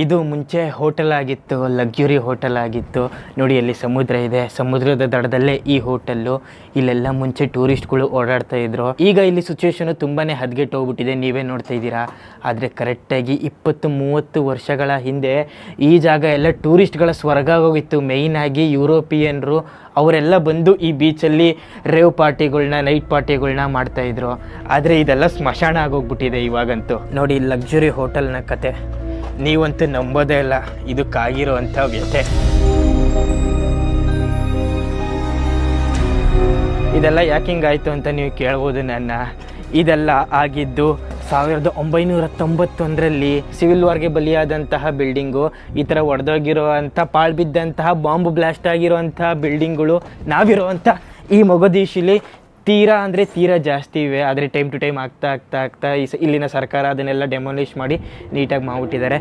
ಇದು ಮುಂಚೆ ಹೋಟೆಲ್ ಆಗಿತ್ತು, ಲಕ್ಸುರಿ ಹೋಟೆಲ್ ಆಗಿತ್ತು. ನೋಡಿ ಅಲ್ಲಿ ಸಮುದ್ರ ಇದೆ, ಸಮುದ್ರದ ದಡದಲ್ಲೇ ಈ ಹೋಟೆಲ್ಲು. ಇಲ್ಲೆಲ್ಲ ಮುಂಚೆ ಟೂರಿಸ್ಟ್ಗಳು ಓಡಾಡ್ತಾ ಇದ್ರು. ಈಗ ಇಲ್ಲಿ ಸಿಚುವೇಶನು ತುಂಬಾ ಹದಗೆಟ್ಟು ಹೋಗ್ಬಿಟ್ಟಿದೆ, ನೀವೇ ನೋಡ್ತಾ ಇದ್ದೀರಾ. ಆದರೆ ಕರೆಕ್ಟಾಗಿ 20-30 ವರ್ಷಗಳ ಹಿಂದೆ ಈ ಜಾಗ ಎಲ್ಲ ಟೂರಿಸ್ಟ್ಗಳ ಸ್ವರ್ಗ ಹೋಗಿತ್ತು. ಮೇಯ್ನಾಗಿ ಯುರೋಪಿಯನ್ರು ಅವರೆಲ್ಲ ಬಂದು ಈ ಬೀಚಲ್ಲಿ ರೇವ್ ಪಾರ್ಟಿಗಳ್ನ, ನೈಟ್ ಪಾರ್ಟಿಗಳ್ನ ಮಾಡ್ತಾಯಿದ್ರು. ಆದರೆ ಇದೆಲ್ಲ ಸ್ಮಶಾನ ಆಗೋಗ್ಬಿಟ್ಟಿದೆ ಇವಾಗಂತೂ. ನೋಡಿ ಲಕ್ಸುರಿ ಹೋಟೆಲ್ನ ಕತೆ ನೀವಂತೂ ನಂಬೋದೇ ಇಲ್ಲ, ಇದಕ್ಕಾಗಿರುವಂಥ ವ್ಯಥೆ. ಇದೆಲ್ಲ ಯಾಕೆ ಹಿಂಗಾಯಿತು ಅಂತ ನೀವು ಕೇಳ್ಬೋದು ನನ್ನ. ಇದೆಲ್ಲ ಆಗಿದ್ದು 1991ರಲ್ಲಿ ಸಿವಿಲ್ ವಾರ್ಗೆ ಬಲಿಯಾದಂತಹ ಬಿಲ್ಡಿಂಗು, ಈ ಥರ ಒಡೆದೋಗಿರುವಂಥ ಪಾಳು ಬಿದ್ದಂತಹ ಬಾಂಬ್ ಬ್ಲಾಸ್ಟ್ ಆಗಿರುವಂಥ ಬಿಲ್ಡಿಂಗ್ಗಳು ನಾವಿರುವಂಥ ಈ ಮೊಗದೀಶಿಲಿ ತೀರಾ ಅಂದರೆ ತೀರಾ ಜಾಸ್ತಿ ಇವೆ. ಆದರೆ ಟೈಮ್ ಟು ಟೈಮ್ ಆಗ್ತಾ ಇಲ್ಲಿನ ಸರ್ಕಾರ ಅದನ್ನೆಲ್ಲ ಡೆಮಾಲಿಷ್ ಮಾಡಿ ನೀಟಾಗಿ ಮಾಡಿಬಿಟ್ಟಿದ್ದಾರೆ.